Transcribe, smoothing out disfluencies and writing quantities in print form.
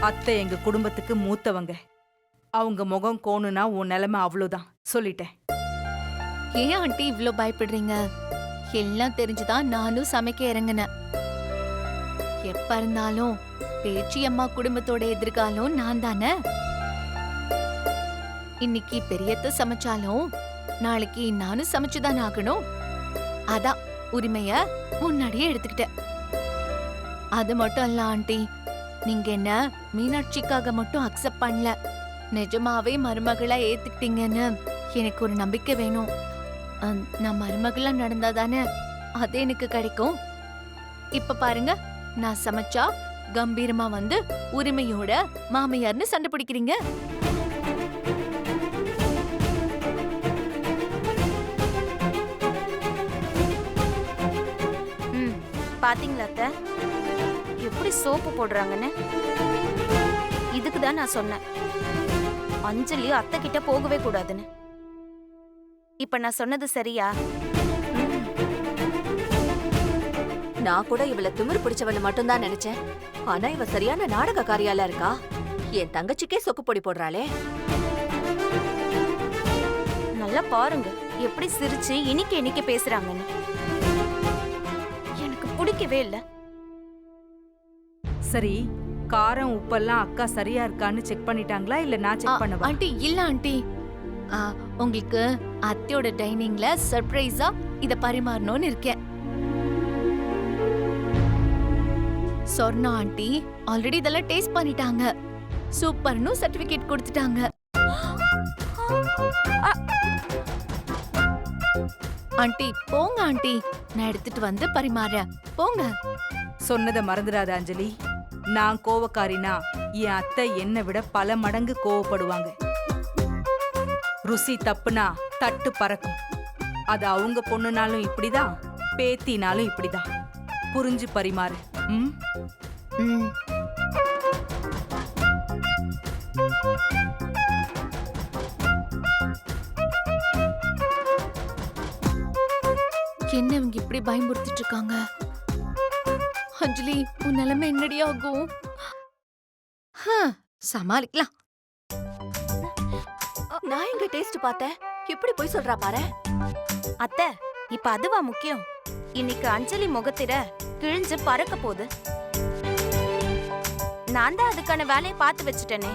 அத்தை எங்க குடும்பத்துக்கு மூத்தவங்க. அவங்க முகம் கோணுனா உன் நிலைமை அவ்வளவுதான் சொல்லிட்டேன். ஏன் ஆண்டி இவ்ளோ பயப்படுறீங்க? எல்லாம் தெரிஞ்சுதான் நானும் சமைக்க இறங்குனேன். எப்ப இருந்தாலும் பேச்சி அம்மா குடும்பத்தோட எதிர்காலம் நான் தானே. இன்னைக்கு பெரியத்த சமைச்சாலும் நாளைக்கு நானும் சமைச்சுதான் ஆகணும். அதான் உரிமைய முன்னாடியே எடுத்துக்கிட்டேன். அது மட்டும் இல்ல ஆண்டி, நீங்க என்ன மீனாட்சிக்காக மட்டும் அக்செப்ட் பண்ணல, நிஜமாவே மருமகளா ஏத்துக்கிட்டீங்கன்னு எனக்கு ஒரு நம்பிக்கை வேணும். நான் மருமகளா நடந்தாதானே அது எனக்கு கிடைக்கும். இப்ப பாருங்க, நான் சமைச்சா கம்பீரமா வந்து உரிமையோட மாமியார்னு சண்டை பிடிக்கிறீங்க. பாத்தீங்களா அத்தை எப்படி சோப்பு போடுறாங்கன்னு? இதுக்குதான் நான் சொன்னேன் அஞ்சலி அத்தை கிட்ட போகவே கூடாதுன்னு. இப்ப நான் சொன்னது சரியா? நான் கூட இவள திமிரு பிடிச்சவன்னு மட்டும்தான் நினைச்சேன். ஆனா இவ சரியான நாடகக்காரியால இருக்கா. என் தங்கச்சிக்கே சொக்கு பொடி போடுறாளே. நல்லா பாருங்க எப்படி சிரிச்சு இனிக்க இனிக்க பேசுறாங்கன்னு. எனக்கு பிடிக்கவே இல்ல. சரி, காரம் உப்பெல்லாம் அக்கா சரியா இருக்கான்னு செக் பண்ணிட்டாங்களா இல்ல நான் செக் பண்ணவா? ஆண்டி இல்ல ஆண்டி, உங்களுக்கு அத்தையோட டைனிங்ல சர்ப்ரைஸா இத பரிமாறணும்னு இருக்கேன். சொர்ணா ஆண்டி ஆல்ரெடி இதெல்லாம் டேஸ்ட் பண்ணிட்டாங்க. சூப்பர்னு சர்டிபிகேட் கொடுத்துட்டாங்க. ஆண்டி போங்க ஆண்டி, நான் எடுத்துட்டு வந்து பரிமாறேன். போங்க. சொன்னதை மறந்துடாத அஞ்சலி. நான் கோவக்காரினா என் அத்தை என்னை விட பல மடங்கு கோவப்படுவாங்க. ருசி தப்புனா தட்டு பறக்கும். அது அவங்க பொண்ணுனாலும் இப்படிதான், பேத்தினாலும் இப்படிதான். புரிஞ்சு பரிமாறு. ம். என்ன இவங்க இப்படி பயமுறுத்திட்டு இருக்காங்க? அஞ்சலி, உன் நிலைமை என்னடி ஆகும்? சமாளிக்கலாம். நான் எங்க டேஸ்ட் பார்த்தேன், எப்படி போய் சொல்றா பாரு. அத்தை இப்ப அதுவா முக்கியம்? இன்னைக்கு அஞ்சலி முகத்திர கிழிஞ்சு பறக்க போகுது. நான் தான் அதுக்கான வேலையை பார்த்து வச்சுட்டேனே.